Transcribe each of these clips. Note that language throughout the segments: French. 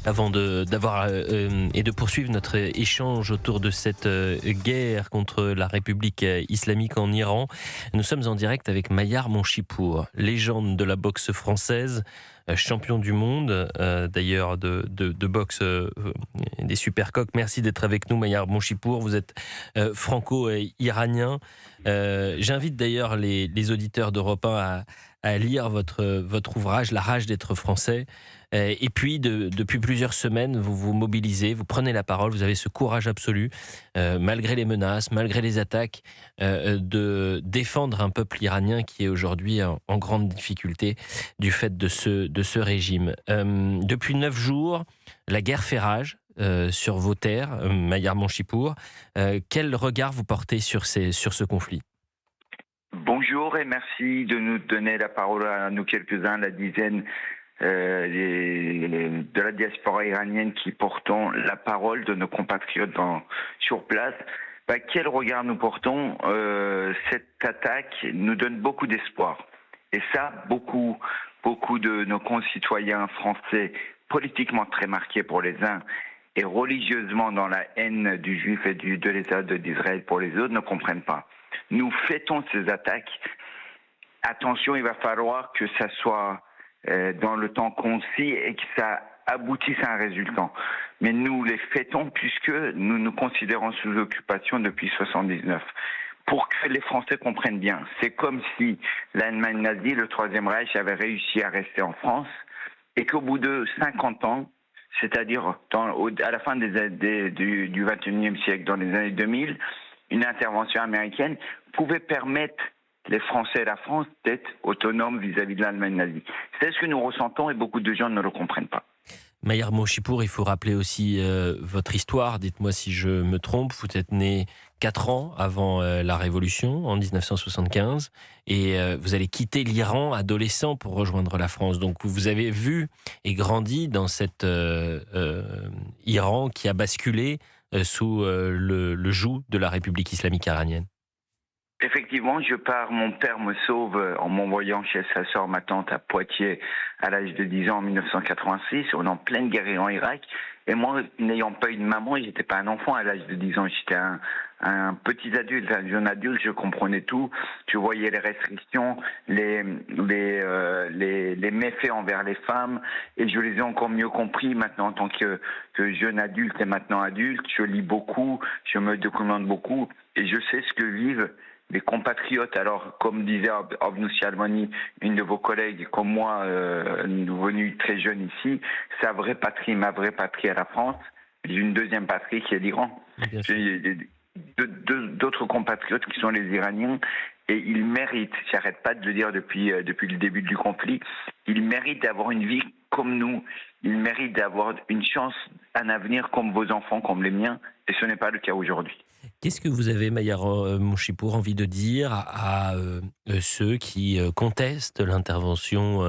Avant et de poursuivre notre échange autour de cette guerre contre la République islamique en Iran, nous sommes en direct avec Mayar Monchipour, légende de la boxe française, champion du monde, d'ailleurs de boxe des supercoqs. Merci d'être avec nous, Mayar Monchipour. Vous êtes franco-iranien. J'invite d'ailleurs les auditeurs d'Europe 1 à lire votre ouvrage, La rage d'être français. Et puis, depuis plusieurs semaines, vous vous mobilisez, vous prenez la parole, vous avez ce courage absolu, malgré les menaces, malgré les attaques, de défendre un peuple iranien qui est aujourd'hui en grande difficulté du fait de ce régime. Depuis 9 jours, la guerre fait rage sur vos terres, Mayar Monchipour. Quel regard vous portez sur ce conflit ? Bonjour et merci de nous donner la parole à nous quelques-uns, la dizaine de la diaspora iranienne qui portons la parole de nos compatriotes sur place. Quel regard nous portons? Cette attaque nous donne beaucoup d'espoir. Et ça, beaucoup de nos concitoyens français, politiquement très marqués pour les uns, et religieusement dans la haine du juif et de l'État d'Israël pour les autres, ne comprennent pas. Nous fêtons ces attaques. Attention, il va falloir que ça soit dans le temps concis et que ça aboutisse à un résultat. Mais nous les fêtons puisque nous nous considérons sous occupation depuis 1979. Pour que les Français comprennent bien, c'est comme si l'Allemagne nazie, le Troisième Reich, avait réussi à rester en France et qu'au bout de 50 ans, c'est-à-dire à la fin du XXIe siècle, dans les années 2000, une intervention américaine pouvait permettre les Français et la France d'être autonomes vis-à-vis de l'Allemagne nazie. C'est ce que nous ressentons et beaucoup de gens ne le comprennent pas. Mayar Monchipour, il faut rappeler aussi votre histoire. Dites-moi si je me trompe. Vous êtes né 4 ans avant la Révolution, en 1975, et vous allez quitter l'Iran adolescent pour rejoindre la France. Donc vous avez vu et grandi dans cet Iran qui a basculé sous le joug de la République islamique iranienne. Effectivement, mon père me sauve en m'envoyant chez sa sœur, ma tante, à Poitiers, à l'âge de 10 ans en 1986. On est en pleine guerre en Irak. Et moi, n'ayant pas eu de maman, j'étais pas un enfant à l'âge de 10 ans. J'étais un petit adulte, un jeune adulte. Je comprenais tout. Je voyais les restrictions, les méfaits envers les femmes. Et je les ai encore mieux compris maintenant en tant que jeune adulte et maintenant adulte. Je lis beaucoup, je me documente beaucoup. Et je sais ce que vivent des compatriotes. Alors, comme disait Avnoussi Almani, une de vos collègues, comme moi, venue très jeune ici, sa vraie patrie, ma vraie patrie à la France, j'ai une deuxième patrie qui est l'Iran. J'ai d'autres compatriotes qui sont les Iraniens et ils méritent, j'arrête pas de le dire depuis le début du conflit, ils méritent d'avoir une vie comme nous, ils méritent d'avoir une chance, un avenir comme vos enfants, comme les miens, et ce n'est pas le cas aujourd'hui. Qu'est-ce que vous avez, Mayar Monchipour, envie de dire à ceux qui contestent l'intervention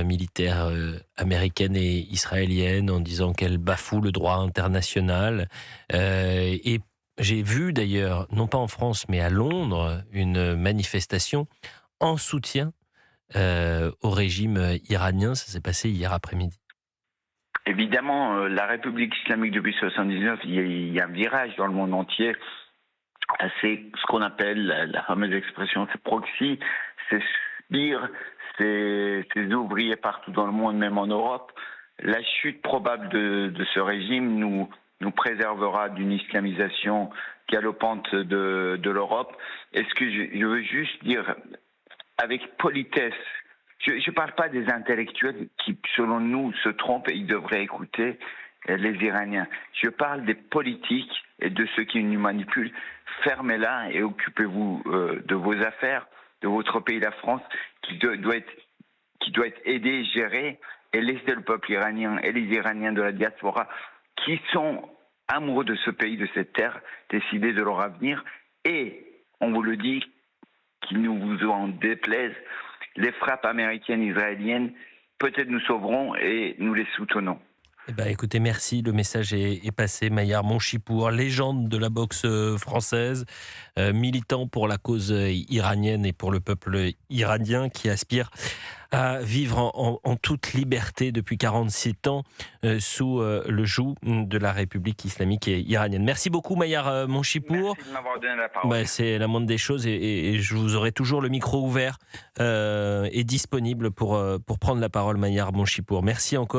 militaire américaine et israélienne en disant qu'elle bafoue le droit international et j'ai vu d'ailleurs, non pas en France, mais à Londres, une manifestation en soutien au régime iranien. Ça s'est passé hier après-midi. Évidemment, la République islamique depuis 1979, il y a un virage dans le monde entier. C'est ce qu'on appelle la fameuse expression, c'est proxy, c'est sbires, c'est ouvriers partout dans le monde, même en Europe. La chute probable de ce régime nous préservera d'une islamisation galopante de l'Europe. Et ce que je veux juste dire, avec politesse, je ne parle pas des intellectuels qui, selon nous, se trompent et ils devraient écouter les Iraniens. Je parle des politiques et de ceux qui nous manipulent. Fermez-la et occupez-vous de vos affaires, de votre pays, la France, qui doit être aidé, géré, et laissez le peuple iranien et les Iraniens de la diaspora qui sont amoureux de ce pays, de cette terre, décider de leur avenir. Et, on vous le dit, qu'ils nous vous en déplaisent, les frappes américaines, israéliennes, peut-être nous sauveront et nous les soutenons. Eh ben, écoutez, merci. Le message est passé. Maillard Monchipour, légende de la boxe française, militant pour la cause iranienne et pour le peuple iranien qui aspire à vivre en toute liberté depuis 47 ans sous le joug de la République islamique et iranienne. Merci beaucoup, Maillard Monchipour. Merci de m'avoir donné la parole. Ben, c'est la moindre des choses et je vous aurai toujours le micro ouvert et disponible pour prendre la parole, Maillard Monchipour. Merci encore.